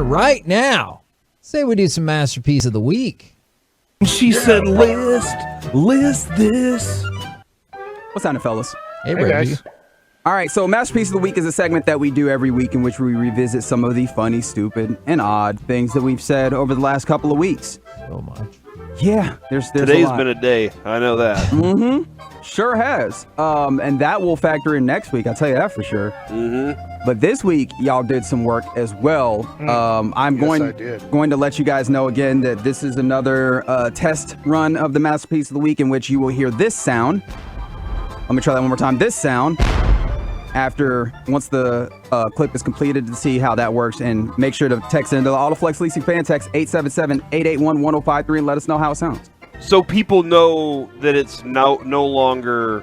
right now. Say we do some Masterpiece of the Week. She said, list this. What's happening, fellas? Hey, Reggie. guys. All right, so Masterpiece of the Week is a segment that we do every week in which we revisit some of the funny, stupid, and odd things that we've said over the last couple of weeks. So much. Yeah, there's Today's a lot. been a day. I know that. Mm-hmm. Sure has. And that will factor in next week. I'll tell you that for sure. Mm-hmm. But this week, y'all did some work as well. I'm I did. going to let you guys know again that this is another test run of the Masterpiece of the Week in which you will hear this sound. Let me try that one more time. This sound. Once the clip is completed to see how that works, and make sure to text into the Autoflex Leasing fan text 877-881-1053 and let us know how it sounds. So people know that it's no longer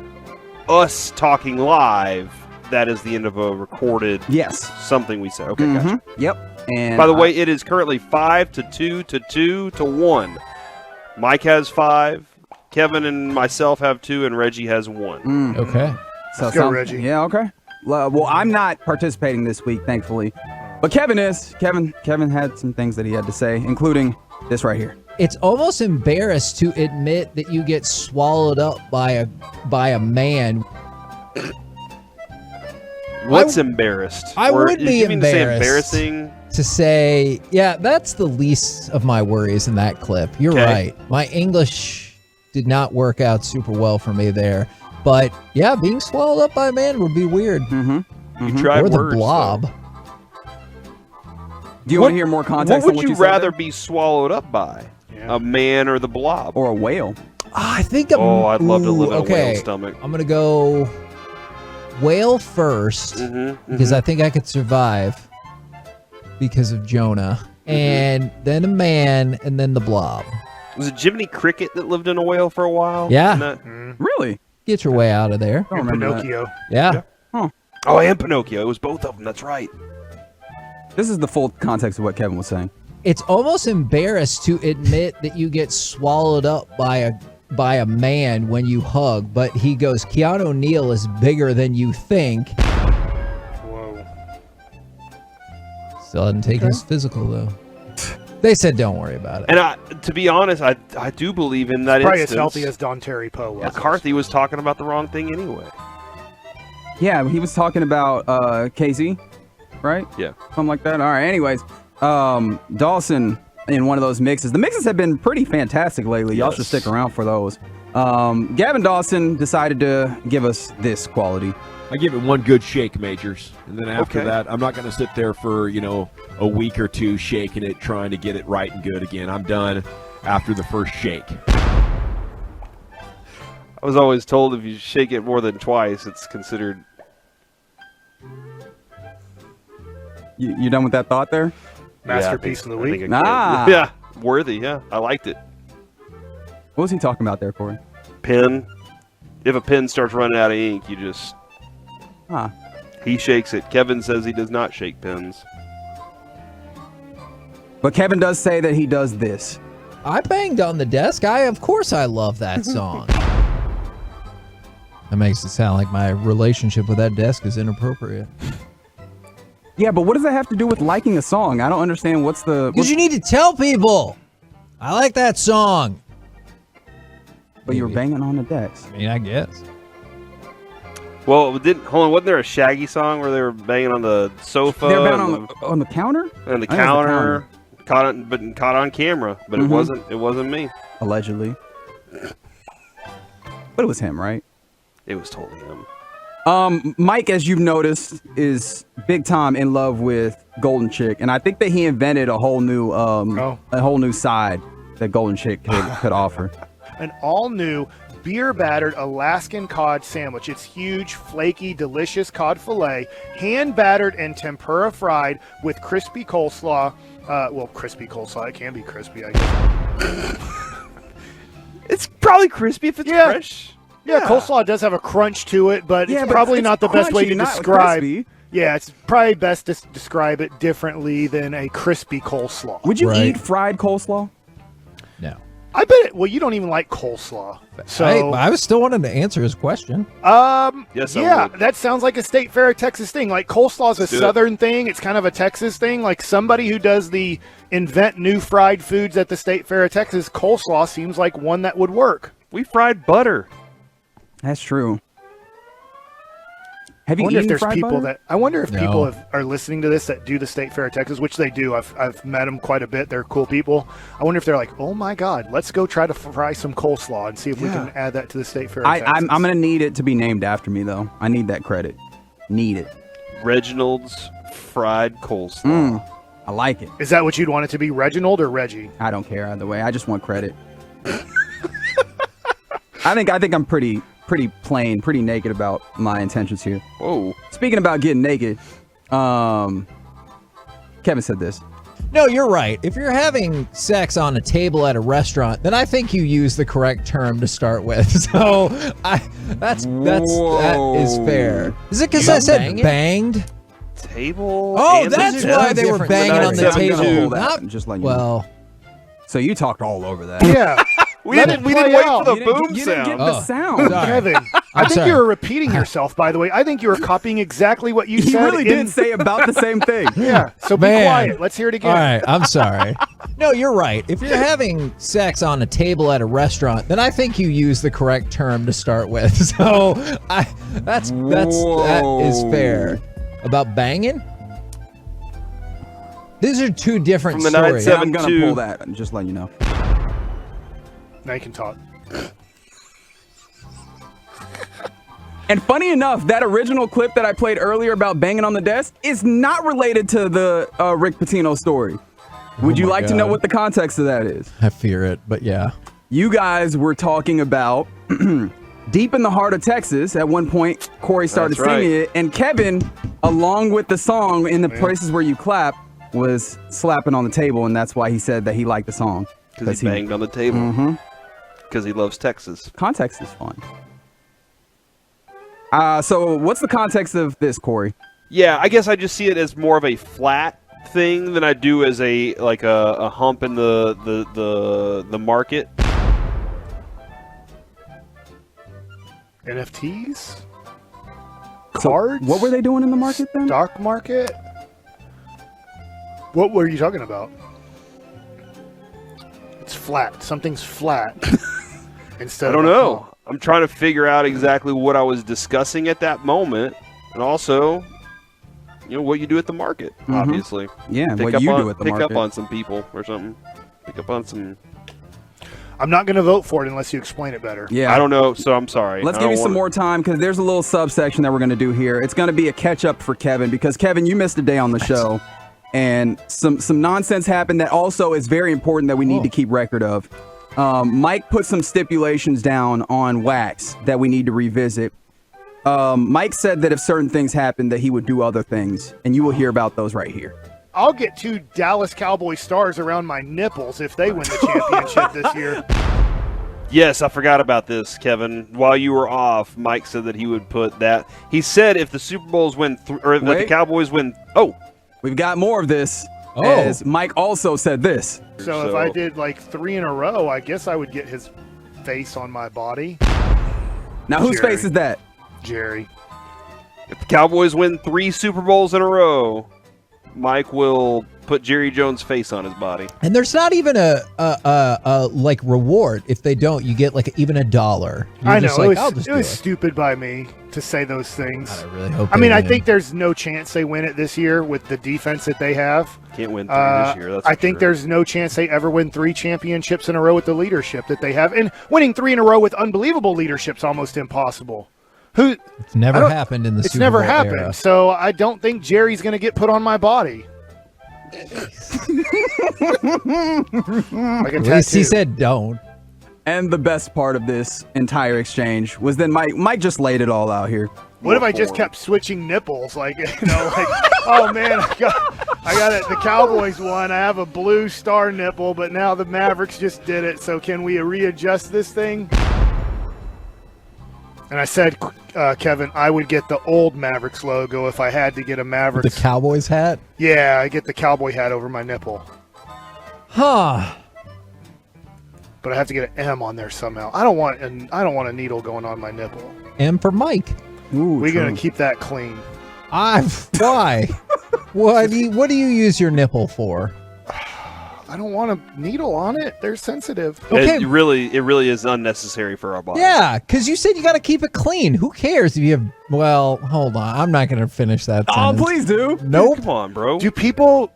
us talking live. That is the end of a recorded something we said. Okay, gotcha. Yep. And by the way, it is currently 5-2 to 2 to 1. Mike has 5. Kevin and myself have 2, and Reggie has 1. Okay. So Let's go, Reggie. Yeah, okay. Well, I'm not participating this week, thankfully. But Kevin is. Kevin had some things that he had to say, including this right here. It's almost embarrassed to admit that you get swallowed up by a man. What's embarrassed? I Or would did be you mean to say embarrassed. embarrassing? To say, yeah, that's the least of my worries in that clip. You're Okay. right. My English did not work out super well for me there. But yeah, being swallowed up by a man would be weird. You tried Or the words, blob. though. Do you want to hear more context? What on would you said rather there? be swallowed up by? Yeah. A man or the blob? Or a whale? I think I'd love to live in a okay. whale's stomach. I'm gonna go whale first because I think I could survive because of Jonah, and then a man, and then the blob. Was it Jiminy Cricket that lived in a whale for a while? Yeah. Isn't that- Really? Get your way out of there. I don't remember that. Pinocchio. Yeah. Oh, and Pinocchio. It was both of them. That's right. This is the full context of what Kevin was saying. It's almost embarrassed to admit that you get swallowed up by a man when you hug, but he goes, Keanu O'Neal is bigger than you think. Whoa. Still hadn't taken his physical though. They said don't worry about it. And to be honest, I do believe in that Probably instance. as healthy as Don Terry Poe was. McCarthy was talking about the wrong thing anyway. Yeah, he was talking about Casey, right? Yeah. Something like that. All right. Anyways, Dawson in one of those mixes. The mixes have been pretty fantastic lately. Y'all should stick around for those. Gavin Dawson decided to give us this quality. I give it one good shake, Majors, and then after Okay. that, I'm not going to sit there for a week or two shaking it, trying to get it right and good again. I'm done after the first shake. I was always told if you shake it more than twice, it's considered. You done with that thought there? Masterpiece of the I think week. I could. Ah. Yeah, worthy. Yeah, I liked it. What was he talking about there, Corey? Pen. If a pen starts running out of ink, you just. Huh. He shakes it. Kevin says he does not shake pens. But Kevin does say that he does this. I banged on the desk. Of course I love that song. That makes it sound like my relationship with that desk is inappropriate. Yeah, but what does that have to do with liking a song? I don't understand what's the... Because you need to tell people. I like that song. But you were banging on the decks. I mean, I guess. Well, hold on. Wasn't there a Shaggy song where they were banging on the sofa? They're banging on the counter? And the I think it was the counter. Caught on camera, but it wasn't me. Allegedly. But it was him, right? It was totally him. Mike, as you've noticed, is big time in love with Golden Chick, and I think that he invented a whole new side that Golden Chick could offer. An all-new beer-battered Alaskan cod sandwich. It's huge, flaky, delicious cod fillet, hand-battered and tempura fried with crispy coleslaw. Crispy coleslaw. It can be crispy, I guess. It's probably crispy if it's fresh. Yeah, coleslaw does have a crunch to it, but Yeah, it's but probably it's not the best way crunchy, to not describe. crispy. Yeah, it's probably best to describe it differently than a crispy coleslaw. Would you Right. eat fried coleslaw? No. I bet. Well, you don't even like coleslaw, so I was still wanting to answer his question. Yes, I yeah, would. that sounds like a State Fair of Texas thing. Like coleslaw is a Southern thing. It's kind of a Texas thing. Like somebody who does the invent new fried foods at the State Fair of Texas, coleslaw seems like one that would work. We fried butter. That's true. Have I you wonder if eaten there's fried people butter? I wonder if No. people are listening to this that do the State Fair of Texas, which they do. I've met them quite a bit. They're cool people. I wonder if they're like, oh my God, let's go try to fry some coleslaw and see if we can add that to the State Fair of Texas. I'm going to need it to be named after me, though. I need that credit. Need it. Reginald's fried coleslaw. I like it. Is that what you'd want it to be, Reginald or Reggie? I don't care either way. I just want credit. I think I'm pretty plain, pretty naked about my intentions here. Whoa. Speaking about getting naked, Kevin said this. No, you're right. If you're having sex on a table at a restaurant, then I think you use the correct term to start with. So that is fair. Is it because I said banged? Table. Oh, and that's the why they were different banging on the sides. I'm gonna table. pull that, Not- just letting you well, know. So you talked all over that. Yeah. We didn't wait out. for the You didn't boom get sound. the sound. Sorry. Kevin, I I'm think sorry. you were repeating yourself, by the way. I think you were copying exactly what you He said. really did say about the same thing. Yeah, so be Man. quiet. Let's hear it again. all right, I'm sorry. No, you're right. If you're having sex on a table at a restaurant, then I think you use the correct term to start with. So that is fair. About banging? These are two different From the stories. Yeah, I'm going to 7-2. pull that, just letting you know. Now you can talk. And funny enough, that original clip that I played earlier about banging on the desk is not related to the Rick Pitino story. Would you my like to know God. what the context of that is? I fear it, but yeah. You guys were talking about deep in the heart of Texas. At one point, Corey started That's right. singing it, and Kevin, along with the song in the places where you clap, was slapping on the table, and that's why he said that he liked the song. Because he banged on the table. Because he loves Texas. Context is fun. So what's the context of this, Corey? Yeah, I guess I just see it as more of a flat thing than I do as a hump in the market. NFTs? So Cards? what were they doing in the market then? Stock market? What were you talking about? It's flat. Something's flat. Instead I don't of a know. hump. I'm trying to figure out exactly what I was discussing at that moment, and also, what you do at the market. Obviously, Yeah, pick what up you on, do at the pick market. up on some people or something. Pick up on some. I'm not going to vote for it unless you explain it better. Yeah. I don't know, so I'm sorry. Let's I give you don't some wanna- more time because there's a little subsection that we're going to do here. It's going to be a catch up for Kevin because Kevin, you missed a day on the show, and some nonsense happened that also is very important that we need to keep record of. Mike put some stipulations down on wax that we need to revisit. Mike said that if certain things happen, that he would do other things, and you will hear about those right here. I'll get 2 Dallas Cowboy stars around my nipples if they win the championship this year. Yes, I forgot about this, Kevin. While you were off, Mike said that he would put that. He said if the Super Bowls win, or if the Wait. Cowboys win. Oh, We've got more of this, as Mike also said this. So if I did like 3 in a row, I guess I would get his face on my body. Now, whose Jerry. face is that? Jerry. if the Cowboys win 3 Super Bowls in a row, Mike will put Jerry Jones' face on his body. And there's not even a like reward if they don't. You get like even $1. You're I know just like, I'll it just was do it. stupid by me to say those things. I really hope. I mean, they I win. think there's no chance they win it this year with the defense that they have. Can't win 3 this year. That's I for think sure. there's no chance they ever win 3 championships in a row with the leadership that they have. And winning 3 in a row with unbelievable leadership's almost impossible. It's never happened in the It's Super never Bowl happened. era. So I don't think Jerry's going to get put on my body. Like a At least he tattoo. said don't. And the best part of this entire exchange was then Mike just laid it all out here. What if I just kept switching nipples? Like, like, oh man, I got it. The Cowboys won. I have a blue star nipple, but now the Mavericks just did it. So can we readjust this thing? And I said, Kevin, I would get the old Mavericks logo if I had to get a The Mavericks. Cowboys hat. Yeah, I get the cowboy hat over my nipple. Huh. but I have to get an M on there somehow. I don't want a needle going on my nipple. M for Mike. Ooh, We're true. gonna keep that clean. Why? What do you use your nipple for? I don't want a needle on it. They're sensitive. Okay. It really is unnecessary for our body. Yeah, because you said you got to keep it clean. Who cares if you have? Well, hold on. I'm not going to finish that. Oh, sentence. please do. Nope. Come on, bro. Do people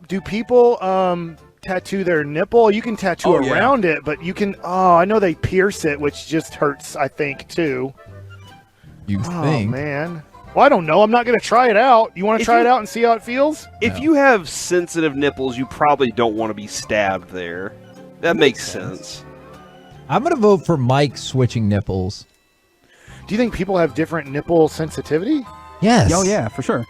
tattoo their nipple? You can tattoo around it, but you can. Oh, I know they pierce it, which just hurts. I think too. You Oh think? man. Well, I don't know. I'm not going to try it out. You want to try it out and see how it feels? If you have sensitive nipples, you probably don't want to be stabbed there. That makes sense. I'm going to vote for Mike switching nipples. Do you think people have different nipple sensitivity? Yes. Oh yeah, for sure.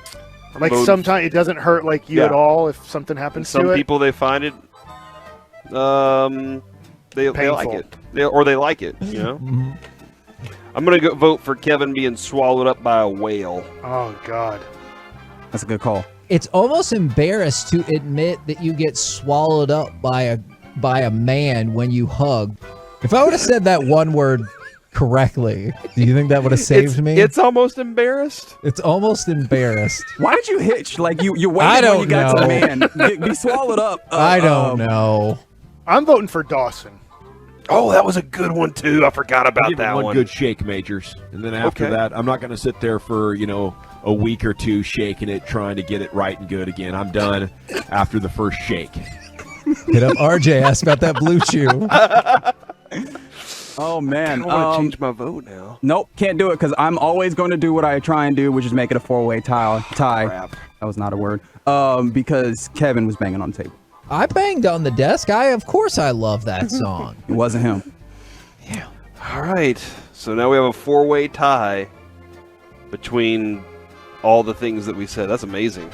Like Both. sometimes it doesn't hurt like you Yeah. at all if something happens Some to it. people, they find it, they like Painful. it. They like it, you know? Mhm. I'm going to vote for Kevin being swallowed up by a whale. Oh God. That's a good call. It's almost embarrassed to admit that you get swallowed up by a man when you hug. If I would have said that one word correctly, do you think that would have saved me? It's almost embarrassed. It's almost embarrassed. Why did you hitch? Like you I waited don't when you got to know. man. Be swallowed up. I don't know. I'm voting for Dawson. Oh, that was a good one, too. I forgot about Give it that one one. good shake, Majors, and then after Okay. that, I'm not going to sit there for a week or two shaking it, trying to get it right and good again. I'm done after the first shake. Hit up RJ. Ask about that blue chew. Oh I man. want to change my vote now. Nope, can't do it because I'm always going to do what I try and do, which is make it a four-way tie. Crap. That was not a word. Because Kevin was banging on the table. I banged on the desk. Of course I love that song. It wasn't him. All right. So now we have a four-way tie between all the things that we said. That's amazing.